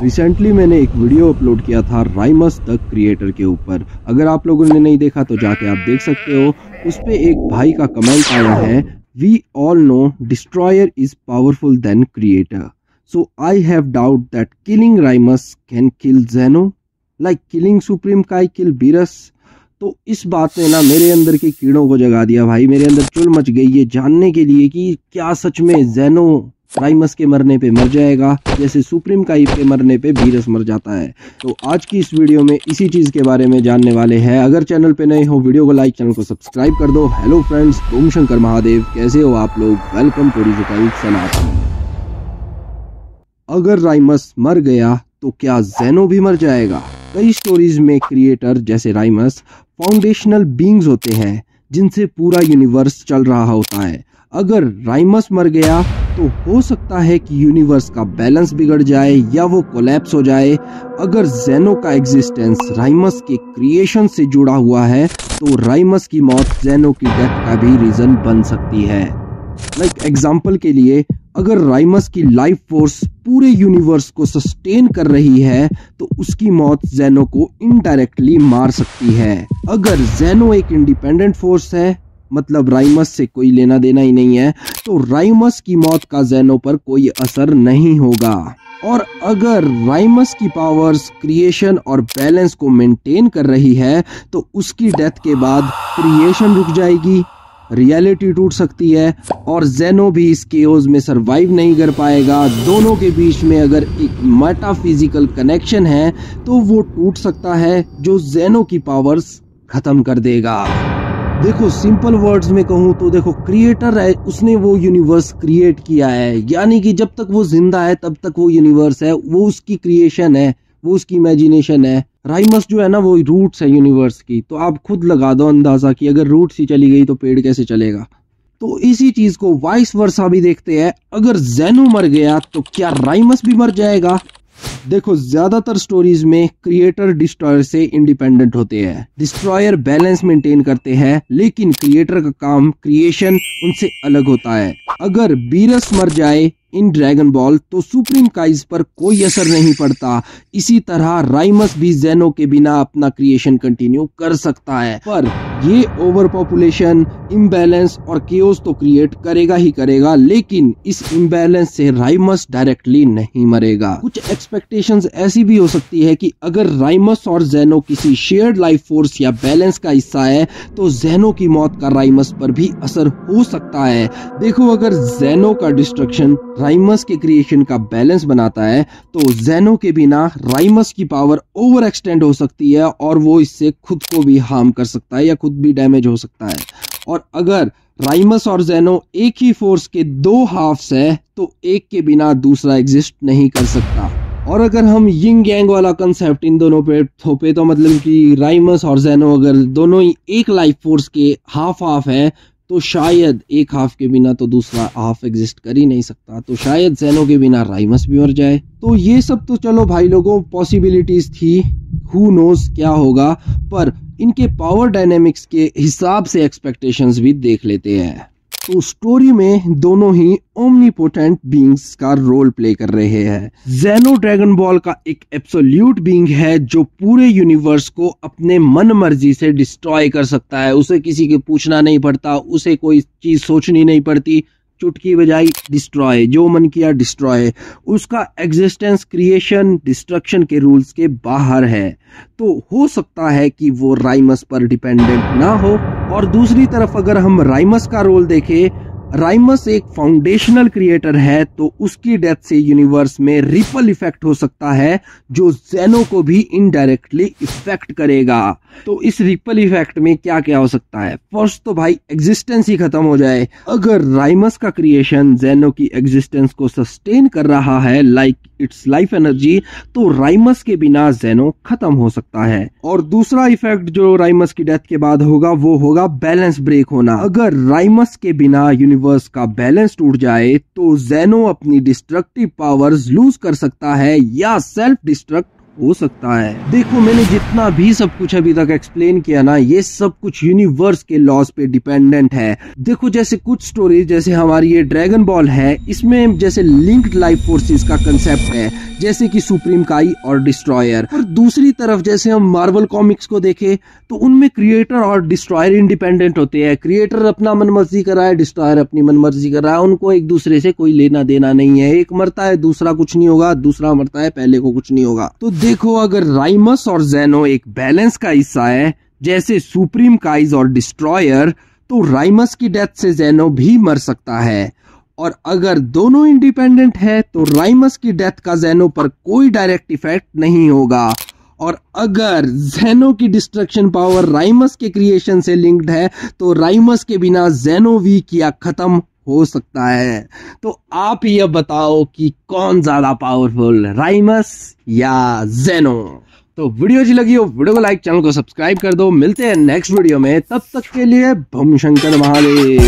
Recently मैंने एक video upload किया था राइमस द क्रिएटर के ऊपर। अगर आप लोगों ने नहीं देखा तो जाके आप देख सकते हो। उस पे एक भाई का कमेंट आया है, we all know destroyer is powerful than creator, so I have doubt that killing Raimus can kill Zeno like killing supreme Kai kill Beerus. तो इस बात ने ना मेरे अंदर के कीड़ों को जगा दिया भाई। मेरे अंदर चुल मच गई ये जानने के लिए कि क्या सच में ज़ेनो राइमस के मरने पे मर जाएगा जैसे सुप्रीम काई के मरने पे बीरस मर जाता है। तो आज की इस वीडियो में इसी चीज़ के बारे में जानने वाले हैं। अगर चैनल पे नए हो वीडियो को लाइक, चैनल को सब्सक्राइब कर दो। हेलो फ्रेंड्स, ओम शंकर महादेव, कैसे हो आप लोग? वेलकम टू डिजिटल सनातन। अगर राइमस मर गया तो क्या ज़ेनो भी मर जाएगा? कई स्टोरीज में क्रिएटर जैसे राइमस फाउंडेशनल बीइंग्स होते हैं जिनसे पूरा यूनिवर्स चल रहा होता है। अगर राइमस मर गया तो हो सकता है कि यूनिवर्स का बैलेंस बिगड़ जाए या वो कोलैप्स हो जाए। अगर ज़ेनो का एग्जिस्टेंस राइमस के क्रिएशन से जुड़ा हुआ है तो राइमस की मौत ज़ेनो की डेथ का भी रीजन बन सकती है। लाइक एग्जाम्पल के लिए, अगर राइमस की लाइफ फोर्स पूरे यूनिवर्स को सस्टेन कर रही है तो उसकी मौत ज़ेनो को इनडायरेक्टली मार सकती है। अगर ज़ेनो एक इंडिपेंडेंट फोर्स है, मतलब राइमस से कोई लेना देना ही नहीं है, तो राइमस की मौत का ज़ेनो पर कोई असर नहीं होगा। और अगर राइमस की पावर्स क्रिएशन और बैलेंस को मेंटेन कर रही है तो उसकी डेथ के बाद क्रिएशन रुक जाएगी, रियलिटी टूट सकती है और ज़ेनो भी इस केओस में सरवाइव नहीं कर पाएगा। दोनों के बीच में अगर एक मेटाफिजिकल कनेक्शन है तो वो टूट सकता है जो ज़ेनो की पावर्स खत्म कर देगा। देखो, सिंपल वर्ड्स में कहूँ तो देखो, क्रिएटर है, उसने वो यूनिवर्स क्रिएट किया है, यानी कि जब तक वो जिंदा है तब तक वो यूनिवर्स है, वो उसकी क्रिएशन है, वो उसकी इमेजिनेशन है। राइमस जो है ना, वो रूट्स है यूनिवर्स की। तो आप खुद लगा दो अंदाजा कि अगर रूट्स ही चली गई तो पेड़ कैसे चलेगा। तो इसी चीज को वाइस वर्सा भी देखते हैं। अगर ज़ेनो मर गया तो क्या राइमस भी मर जाएगा? देखो, ज्यादातर स्टोरीज में क्रिएटर डिस्ट्रॉयर से इंडिपेंडेंट होते हैं। डिस्ट्रॉयर बैलेंस मेंटेन करते हैं, लेकिन क्रिएटर का काम क्रिएशन उनसे अलग होता है। अगर बीरस मर जाए इन ड्रैगन बॉल तो सुप्रीम काइज पर कोई असर नहीं पड़ता। इसी तरह राइमस भी ज़ेनो के बिना अपना क्रिएशन कंटिन्यू कर सकता है, पर ये ओवर पॉपुलेशन, इम्बैलेंस और केओस तो क्रिएट करेगा ही करेगा, लेकिन इस इम्बैलेंस से राइमस डायरेक्टली नहीं मरेगा। कुछ एक्सपेक्टेशंस ऐसी भी हो सकती है कि अगर राइमस और ज़ेनो किसी शेयर्ड लाइफ फोर्स या बैलेंस का हिस्सा है तो ज़ेनो की मौत का राइमस पर भी असर हो सकता है। देखो, अगर ज़ेनो का डिस्ट्रक्शन राइमस के क्रिएशन का बैलेंस बनाता है तो ज़ेनो के बिना राइमस की पावर ओवर एक्सटेंड हो सकती है और वो इससे खुद को भी हार्म कर सकता है या खुद भी डैमेज हो सकता है। और अगर राइमस और ज़ेनो एक ही फोर्स के दो हाफ्स है तो एक के बिना दूसरा एग्जिस्ट नहीं कर सकता। और अगर हम यिंग यांग वाला कंसेप्ट इन दोनों पे थोपे तो मतलब कि राइमस और ज़ेनो अगर दोनों ही एक लाइफ फोर्स के हाफ हाफ है तो शायद एक हाफ के बिना तो दूसरा हाफ एग्जिस्ट कर ही नहीं सकता। तो शायद ज़ेनो के बिना राइमस भी मर जाए। तो ये सब तो चलो भाई लोगों पॉसिबिलिटीज थी, हु नोज क्या होगा, पर इनके पावर डायनेमिक्स के हिसाब से एक्सपेक्टेशंस भी देख लेते हैं। तो स्टोरी में दोनों ही ओमनीपोटेंट बीइंग्स का रोल प्ले कर रहे हैं। ज़ेनो ड्रैगन बॉल का एक एब्सोल्यूट बीइंग है जो पूरे यूनिवर्स को अपने मन मर्जी से डिस्ट्रॉय कर सकता है। उसे किसी के पूछना नहीं पड़ता, उसे कोई चीज सोचनी नहीं पड़ती, चुटकी बजाई डिस्ट्रॉय, जो मन किया डिस्ट्रॉय। उसका एग्जिस्टेंस क्रिएशन डिस्ट्रक्शन के रूल्स के बाहर है। तो हो सकता है कि वो राइमस पर डिपेंडेंट ना हो। और दूसरी तरफ अगर हम राइमस का रोल देखें, राइमस एक फाउंडेशनल क्रिएटर है तो उसकी डेथ से यूनिवर्स में रिपल इफेक्ट हो सकता है जो ज़ेनो को भी इनडायरेक्टली इफेक्ट करेगा। तो इस रिपल इफेक्ट में क्या क्या हो सकता है? फर्स्ट तो भाई एग्जिस्टेंस ही खत्म हो जाए। अगर राइमस का क्रिएशन ज़ेनो की एग्जिस्टेंस को सस्टेन कर रहा है लाइक इट्स लाइफ एनर्जी, तो राइमस के बिना ज़ेनो खत्म हो सकता है। और दूसरा इफेक्ट जो राइमस की डेथ के बाद होगा वो होगा बैलेंस ब्रेक होना। अगर राइमस के बिना यूनिवर्स का बैलेंस टूट जाए तो ज़ेनो अपनी डिस्ट्रक्टिव पावर्स लूज कर सकता है या सेल्फ डिस्ट्रक्ट हो सकता है। देखो मैंने जितना भी सब कुछ अभी तक एक्सप्लेन किया ना, ये सब कुछ यूनिवर्स के लॉज पे डिपेंडेंट है। देखो जैसे कुछ स्टोरी, जैसे हमारी ये ड्रैगन बॉल है, इसमें जैसे लिंक्ड लाइफ फोर्सेस का कंसेप्ट है, जैसे कि सुप्रीम काई और डिस्ट्रॉयर। और दूसरी तरफ जैसे हम मार्वल कॉमिक्स को देखें तो उनमें क्रिएटर और डिस्ट्रॉयर इंडिपेंडेंट होते हैं। क्रिएटर अपना मनमर्जी कर रहा है, डिस्ट्रॉयर अपनी मनमर्जी कर रहा है, उनको एक दूसरे से कोई लेना देना नहीं है। एक मरता है दूसरा कुछ नहीं होगा, दूसरा मरता है पहले को कुछ नहीं होगा। तो देखो अगर राइमस और जेनो एक बैलेंस का हिस्सा है जैसे सुप्रीम काइज और डिस्ट्रॉयर, तो राइमस की डेथ से जेनो भी मर सकता है। और अगर दोनों इंडिपेंडेंट है तो राइमस की डेथ का जेनो पर कोई डायरेक्ट इफेक्ट नहीं होगा। और अगर जेनो की डिस्ट्रक्शन पावर राइमस के क्रिएशन से लिंक्ड है तो राइमस के बिना जेनो वीक या खत्म हो सकता है। तो आप ये बताओ कि कौन ज्यादा पावरफुल, राइमस या जेनो? तो वीडियो अच्छी लगी हो वीडियो को लाइक, चैनल को सब्सक्राइब कर दो। मिलते हैं नेक्स्ट वीडियो में, तब तक के लिए बम शंकर महादेव।